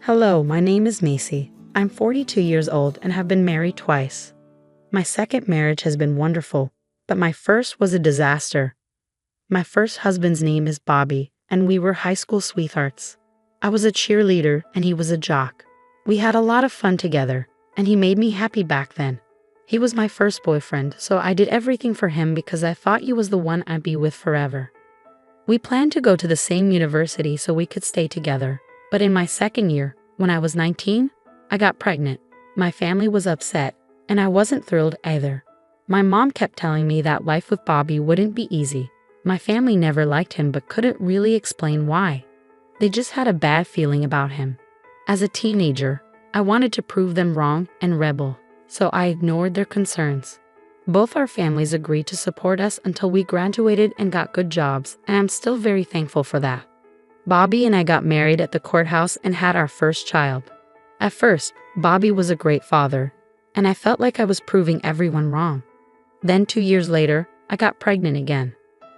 Hello, my name is Macy. I'm 42 years old and have been married twice. My second marriage has been wonderful, but my first was a disaster. My first husband's name is Bobby, and we were high school sweethearts. I was a cheerleader and he was a jock. We had a lot of fun together, and he made me happy back then. He was my first boyfriend, so I did everything for him because I thought he was the one I'd be with forever. We planned to go to the same university so we could stay together, but in my second year, when I was 19, I got pregnant. My family was upset, and I wasn't thrilled either. My mom kept telling me that life with Bobby wouldn't be easy. My family never liked him but couldn't really explain why. They just had a bad feeling about him. As a teenager, I wanted to prove them wrong and rebel, so I ignored their concerns. Both our families agreed to support us until we graduated and got good jobs, and I'm still very thankful for that. Bobby and I got married at the courthouse and had our first child. At first, Bobby was a great father, and I felt like I was proving everyone wrong. Then 2 years later, I got pregnant again.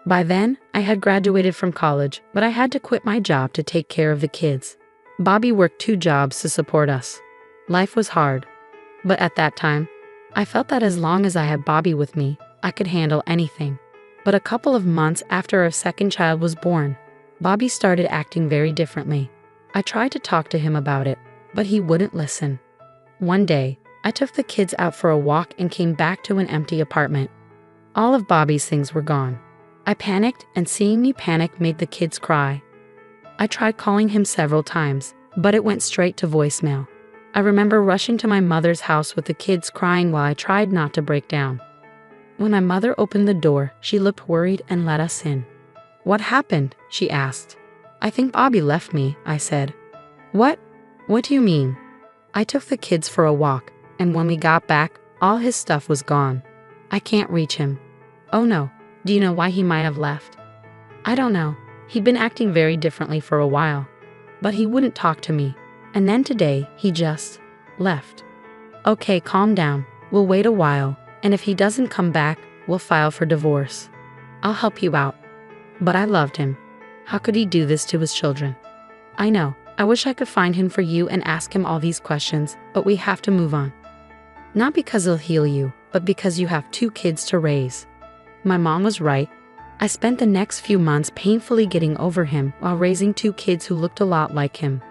By then, I had graduated from college, but I had to quit my job to take care of the kids. Bobby worked 2 jobs to support us. Life was hard, but at that time, I felt that as long as I had Bobby with me, I could handle anything. But a couple of months after our second child was born, Bobby started acting very differently. I tried to talk to him about it, but he wouldn't listen. One day, I took the kids out for a walk and came back to an empty apartment. All of Bobby's things were gone. I panicked, and seeing me panic made the kids cry. I tried calling him several times, but it went straight to voicemail. I remember rushing to my mother's house with the kids crying while I tried not to break down. When my mother opened the door, she looked worried and let us in. "What happened?" she asked. "I think Bobby left me," I said. "What? What do you mean?" "I took the kids for a walk, and when we got back, all his stuff was gone. I can't reach him." "Oh no, do you know why he might have left?" "I don't know. He'd been acting very differently for a while, but he wouldn't talk to me. And then today, he just left." "Okay, calm down. We'll wait a while, and if he doesn't come back, we'll file for divorce. I'll help you out." But I loved him. How could he do this to his children? "I know. I wish I could find him for you and ask him all these questions, but we have to move on. Not because he'll heal you, but because you have 2 kids to raise." My mom was right. I spent the next few months painfully getting over him while raising 2 kids who looked a lot like him.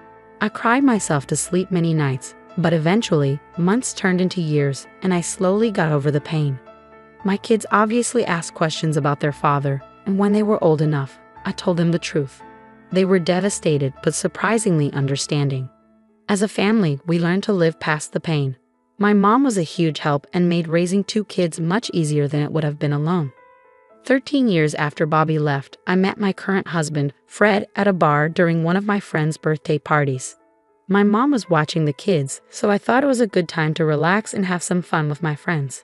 I cried myself to sleep many nights, but eventually, months turned into years, and I slowly got over the pain. My kids obviously asked questions about their father, and when they were old enough, I told them the truth. They were devastated, but surprisingly understanding. As a family, we learned to live past the pain. My mom was a huge help and made raising 2 kids much easier than it would have been alone. 13 years after Bobby left, I met my current husband, Fred, at a bar during one of my friend's birthday parties. My mom was watching the kids, so I thought it was a good time to relax and have some fun with my friends.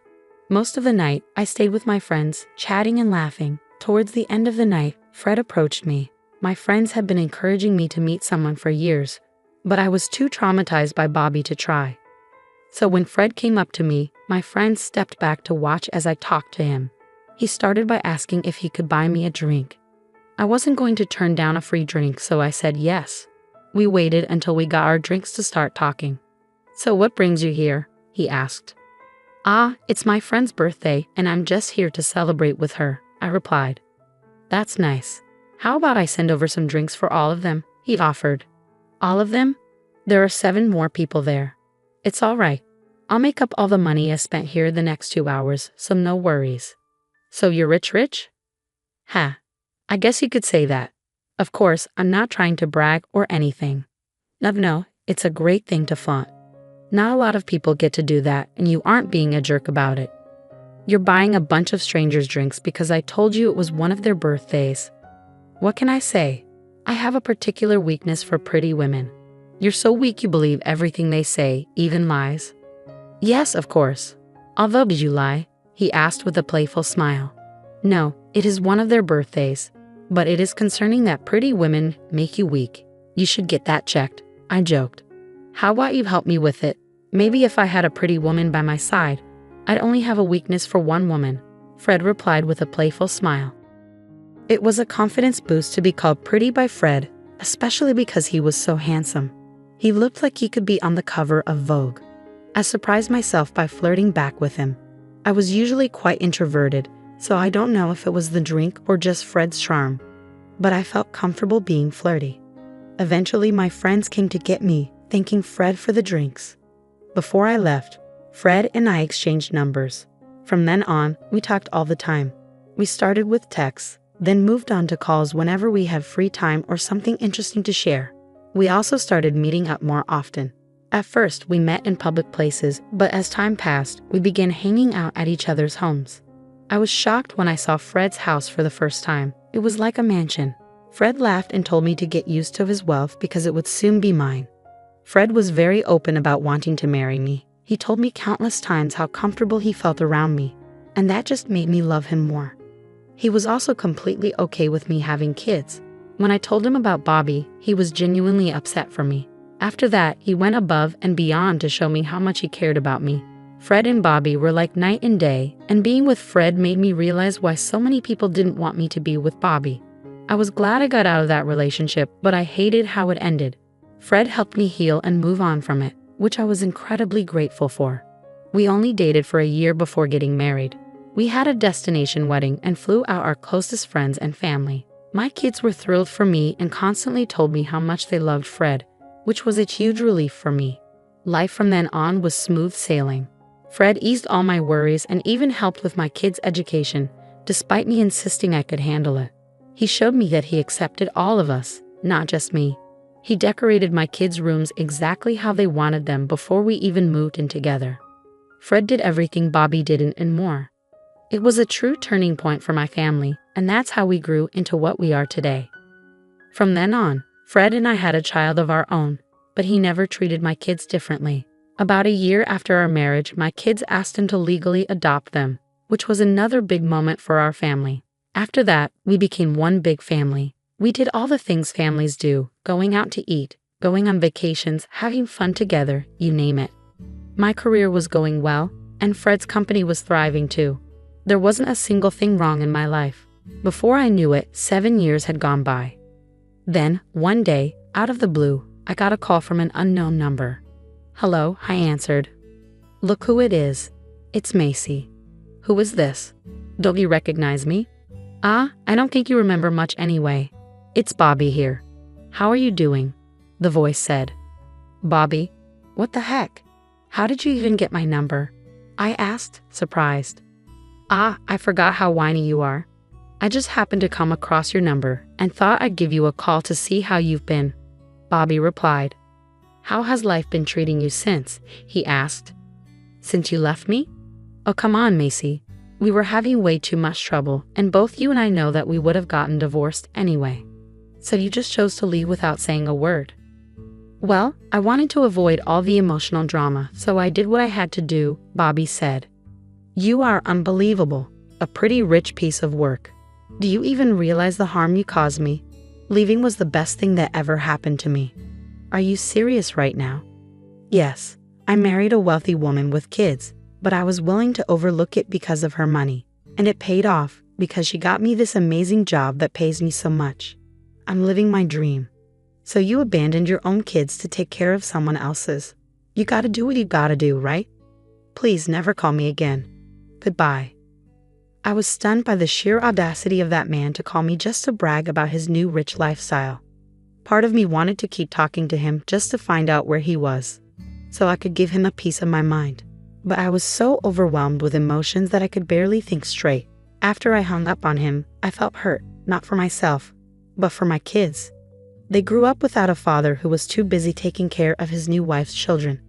Most of the night, I stayed with my friends, chatting and laughing. Towards the end of the night, Fred approached me. My friends had been encouraging me to meet someone for years, but I was too traumatized by Bobby to try. So when Fred came up to me, my friends stepped back to watch as I talked to him. He started by asking if he could buy me a drink. I wasn't going to turn down a free drink, so I said yes. We waited until we got our drinks to start talking. "So what brings you here?" he asked. "Ah, it's my friend's birthday, and I'm just here to celebrate with her," I replied. "That's nice. How about I send over some drinks for all of them?" he offered. "All of them? There are 7 more people there." "It's all right. I'll make up all the money I spent here the next 2 hours, so no worries." "So you're rich? Ha, I guess you could say that. Of course, I'm not trying to brag or anything. No, it's a great thing to flaunt. Not a lot of people get to do that, and you aren't being a jerk about it. You're buying a bunch of strangers drinks because I told you it was one of their birthdays. What can I say? I have a particular weakness for pretty women. You're so weak you believe everything they say, even lies." "Yes, of course. Although did you lie?" he asked with a playful smile. "No, it is one of their birthdays, but it is concerning that pretty women make you weak. You should get that checked," I joked. "How about you help me with it? Maybe if I had a pretty woman by my side, I'd only have a weakness for one woman," Fred replied with a playful smile. It was a confidence boost to be called pretty by Fred, especially because he was so handsome. He looked like he could be on the cover of Vogue. I surprised myself by flirting back with him. I was usually quite introverted, so I don't know if it was the drink or just Fred's charm, but I felt comfortable being flirty. Eventually, my friends came to get me, thanking Fred for the drinks. Before I left, Fred and I exchanged numbers. From then on, we talked all the time. We started with texts, then moved on to calls whenever we had free time or something interesting to share. We also started meeting up more often. At first, we met in public places, but as time passed, we began hanging out at each other's homes. I was shocked when I saw Fred's house for the first time. It was like a mansion. Fred laughed and told me to get used to his wealth because it would soon be mine. Fred was very open about wanting to marry me. He told me countless times how comfortable he felt around me, and that just made me love him more. He was also completely okay with me having kids. When I told him about Bobby, he was genuinely upset for me. After that, he went above and beyond to show me how much he cared about me. Fred and Bobby were like night and day, and being with Fred made me realize why so many people didn't want me to be with Bobby. I was glad I got out of that relationship, but I hated how it ended. Fred helped me heal and move on from it, which I was incredibly grateful for. We only dated for a year before getting married. We had a destination wedding and flew out our closest friends and family. My kids were thrilled for me and constantly told me how much they loved Fred, which was a huge relief for me. Life from then on was smooth sailing. Fred eased all my worries and even helped with my kids' education, despite me insisting I could handle it. He showed me that he accepted all of us, not just me. He decorated my kids' rooms exactly how they wanted them before we even moved in together. Fred did everything Bobby didn't and more. It was a true turning point for my family, and that's how we grew into what we are today. From then on, Fred and I had a child of our own, but he never treated my kids differently. About a year after our marriage, my kids asked him to legally adopt them, which was another big moment for our family. After that, we became one big family. We did all the things families do, going out to eat, going on vacations, having fun together, you name it. My career was going well, and Fred's company was thriving too. There wasn't a single thing wrong in my life. Before I knew it, 7 years had gone by. Then, one day, out of the blue, I got a call from an unknown number. "Hello," I answered. "Look who it is. It's Macy." "Who is this? Don't you recognize me?" "I don't think you remember much anyway. It's Bobby here." "How are you doing?" the voice said. "Bobby? What the heck? How did you even get my number?" I asked, surprised. I forgot how whiny you are. I just happened to come across your number and thought I'd give you a call to see how you've been," Bobby replied. "How has life been treating you since?" he asked. "Since you left me? Oh, come on, Macy. We were having way too much trouble, and both you and I know that we would have gotten divorced anyway. So you just chose to leave without saying a word." "Well, I wanted to avoid all the emotional drama, so I did what I had to do," Bobby said. "You are unbelievable. A pretty rich piece of work. Do you even realize the harm you caused me? Leaving was the best thing that ever happened to me." "Are you serious right now?" "Yes, I married a wealthy woman with kids, but I was willing to overlook it because of her money. And it paid off because she got me this amazing job that pays me so much. I'm living my dream." "So you abandoned your own kids to take care of someone else's. You gotta do what you gotta do, right? Please never call me again. Goodbye." I was stunned by the sheer audacity of that man to call me just to brag about his new rich lifestyle. Part of me wanted to keep talking to him just to find out where he was, so I could give him a piece of my mind. But I was so overwhelmed with emotions that I could barely think straight. After I hung up on him, I felt hurt, not for myself, but for my kids. They grew up without a father who was too busy taking care of his new wife's children.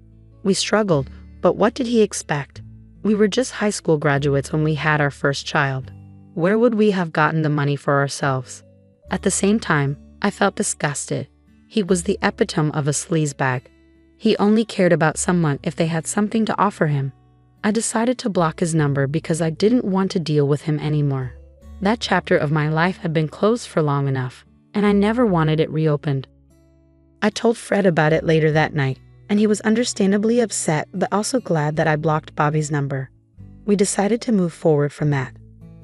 We struggled, but what did he expect? We were just high school graduates when we had our first child. Where would we have gotten the money for ourselves? At the same time, I felt disgusted. He was the epitome of a sleazebag. He only cared about someone if they had something to offer him. I decided to block his number because I didn't want to deal with him anymore. That chapter of my life had been closed for long enough, and I never wanted it reopened. I told Fred about it later that night, and he was understandably upset but also glad that I blocked Bobby's number. We decided to move forward from that.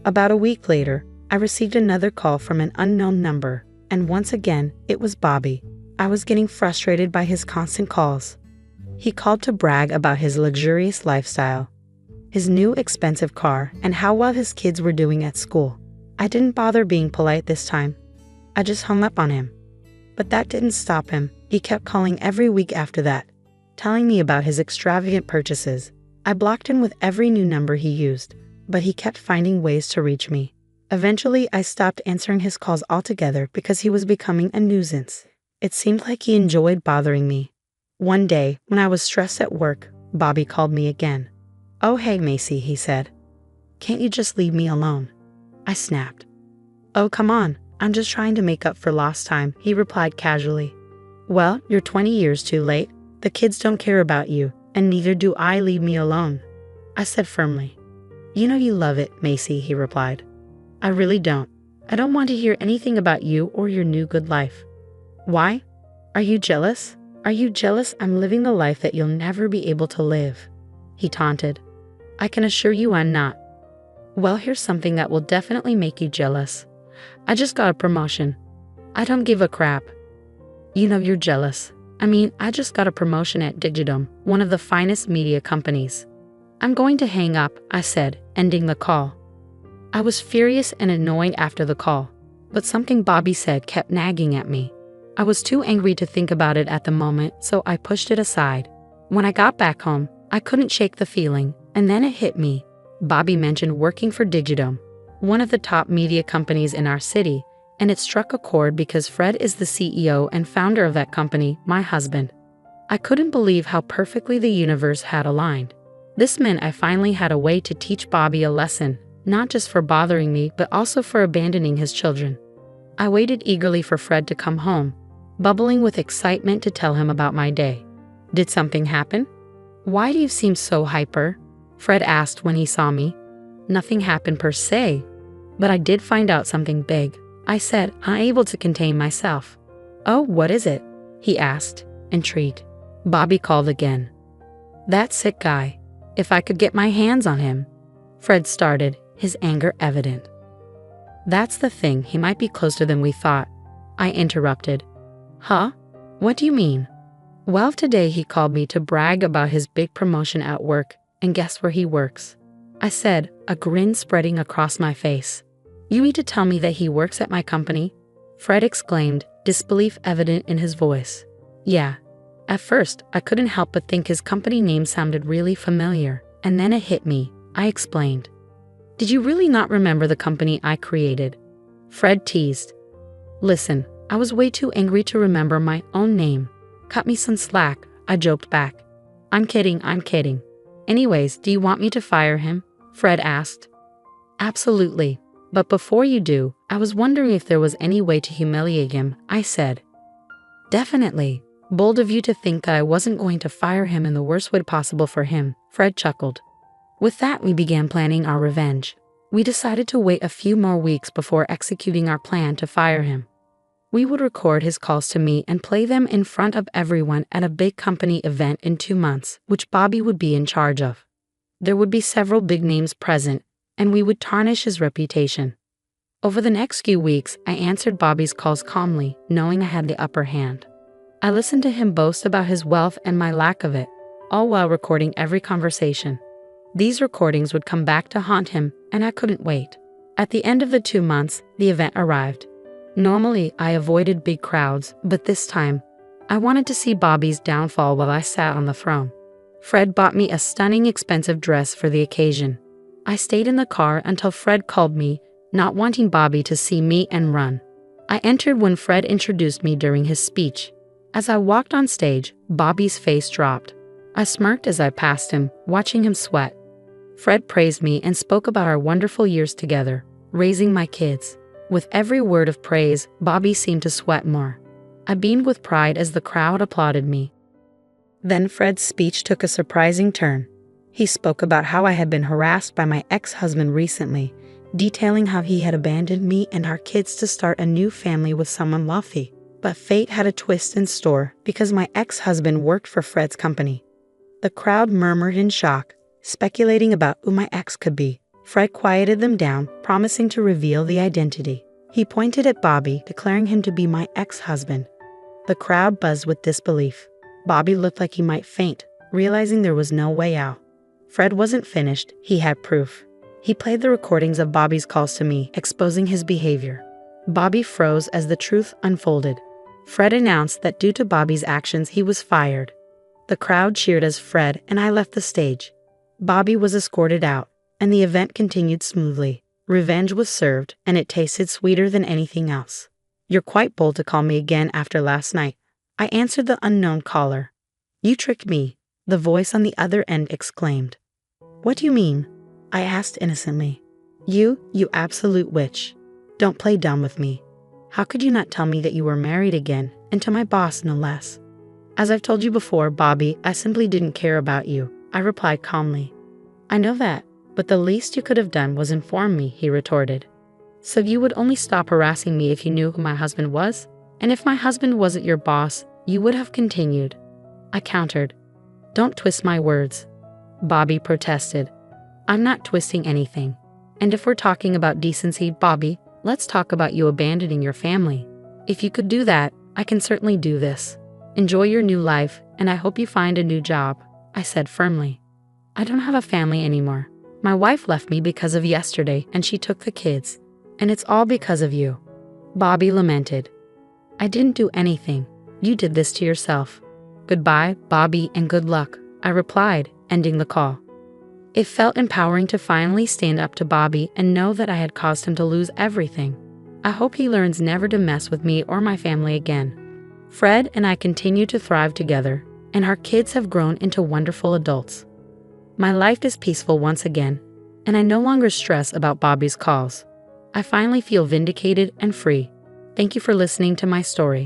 About a week later, I received another call from an unknown number, and once again, it was Bobby. I was getting frustrated by his constant calls. He called to brag about his luxurious lifestyle, his new expensive car, and how well his kids were doing at school. I didn't bother being polite this time. I just hung up on him. But that didn't stop him. He kept calling every week after that, telling me about his extravagant purchases. I blocked him with every new number he used, but he kept finding ways to reach me. Eventually, I stopped answering his calls altogether because he was becoming a nuisance. It seemed like he enjoyed bothering me. One day, when I was stressed at work, Bobby called me again. "Oh, hey, Macy," he said. "Can't you just leave me alone?" I snapped. "Oh, come on. I'm just trying to make up for lost time," he replied casually. "Well, you're 20 years too late. The kids don't care about you, and neither do I. Leave me alone," I said firmly. "You know you love it, Macy," he replied. "I really don't. I don't want to hear anything about you or your new good life." "Why? Are you jealous? Are you jealous I'm living the life that you'll never be able to live?" he taunted. "I can assure you I'm not." "Well, here's something that will definitely make you jealous. I just got a promotion. I don't give a crap." "You know you're jealous. I just got a promotion at Digidom, one of the finest media companies." "I'm going to hang up," I said, ending the call. I was furious and annoyed after the call, but something Bobby said kept nagging at me. I was too angry to think about it at the moment, so I pushed it aside. When I got back home, I couldn't shake the feeling, and then it hit me. Bobby mentioned working for Digidom, one of the top media companies in our city, and it struck a chord because Fred is the CEO and founder of that company, my husband. I couldn't believe how perfectly the universe had aligned. This meant I finally had a way to teach Bobby a lesson, not just for bothering me, but also for abandoning his children. I waited eagerly for Fred to come home, bubbling with excitement to tell him about my day. "Did something happen? Why do you seem so hyper?" Fred asked when he saw me. "Nothing happened per se, but I did find out something big," I said, unable to contain myself. "Oh, what is it?" he asked, intrigued. Bobby called again. "That sick guy. If I could get my hands on him," Fred started, his anger evident. "That's the thing, he might be closer than we thought," I interrupted. "Huh? What do you mean?" "Well, today he called me to brag about his big promotion at work, and guess where he works?" I said, a grin spreading across my face. "You mean to tell me that he works at my company?" Fred exclaimed, disbelief evident in his voice. "Yeah." At first, I couldn't help but think his company name sounded really familiar, and then it hit me. I explained. "Did you really not remember the company I created?" Fred teased. "Listen, I was way too angry to remember my own name. Cut me some slack," I joked back. I'm kidding. Anyways, do you want me to fire him?" Fred asked. "Absolutely. But before you do, I was wondering if there was any way to humiliate him," I said. "Definitely. Bold of you to think that I wasn't going to fire him in the worst way possible for him," Fred chuckled. With that, we began planning our revenge. We decided to wait a few more weeks before executing our plan to fire him. We would record his calls to me and play them in front of everyone at a big company event in 2 months, which Bobby would be in charge of. There would be several big names present, and we would tarnish his reputation. Over the next few weeks, I answered Bobby's calls calmly, knowing I had the upper hand. I listened to him boast about his wealth and my lack of it, all while recording every conversation. These recordings would come back to haunt him, and I couldn't wait. At the end of the 2 months, the event arrived. Normally, I avoided big crowds, but this time, I wanted to see Bobby's downfall while I sat on the throne. Fred bought me a stunning, expensive dress for the occasion. I stayed in the car until Fred called me, not wanting Bobby to see me and run. I entered when Fred introduced me during his speech. As I walked on stage, Bobby's face dropped. I smirked as I passed him, watching him sweat. Fred praised me and spoke about our wonderful years together, raising my kids. With every word of praise, Bobby seemed to sweat more. I beamed with pride as the crowd applauded me. Then Fred's speech took a surprising turn. He spoke about how I had been harassed by my ex-husband recently, detailing how he had abandoned me and our kids to start a new family with someone wealthy. But fate had a twist in store because my ex-husband worked for Fred's company. The crowd murmured in shock, speculating about who my ex could be. Fred quieted them down, promising to reveal the identity. He pointed at Bobby, declaring him to be my ex-husband. The crowd buzzed with disbelief. Bobby looked like he might faint, realizing there was no way out. Fred wasn't finished, he had proof. He played the recordings of Bobby's calls to me, exposing his behavior. Bobby froze as the truth unfolded. Fred announced that due to Bobby's actions, he was fired. The crowd cheered as Fred and I left the stage. Bobby was escorted out, and the event continued smoothly. Revenge was served, and it tasted sweeter than anything else. "You're quite bold to call me again after last night," I answered the unknown caller. "You tricked me," the voice on the other end exclaimed. "What do you mean?" I asked innocently. You absolute witch. Don't play dumb with me. How could you not tell me that you were married again, and to my boss no less?" "As I've told you before, Bobby, I simply didn't care about you," I replied calmly. "I know that, but the least you could have done was inform me," he retorted. "So you would only stop harassing me if you knew who my husband was? And if my husband wasn't your boss, you would have continued." I countered. "Don't twist my words." Bobby protested. "I'm not twisting anything. And if we're talking about decency, Bobby, let's talk about you abandoning your family. If you could do that, I can certainly do this. Enjoy your new life, and I hope you find a new job," I said firmly. "I don't have a family anymore. My wife left me because of yesterday, and she took the kids. And it's all because of you," Bobby lamented. "I didn't do anything. You did this to yourself. Goodbye, Bobby, and good luck," I replied, ending the call. It felt empowering to finally stand up to Bobby and know that I had caused him to lose everything. I hope he learns never to mess with me or my family again. Fred and I continue to thrive together, and our kids have grown into wonderful adults. My life is peaceful once again, and I no longer stress about Bobby's calls. I finally feel vindicated and free. Thank you for listening to my story.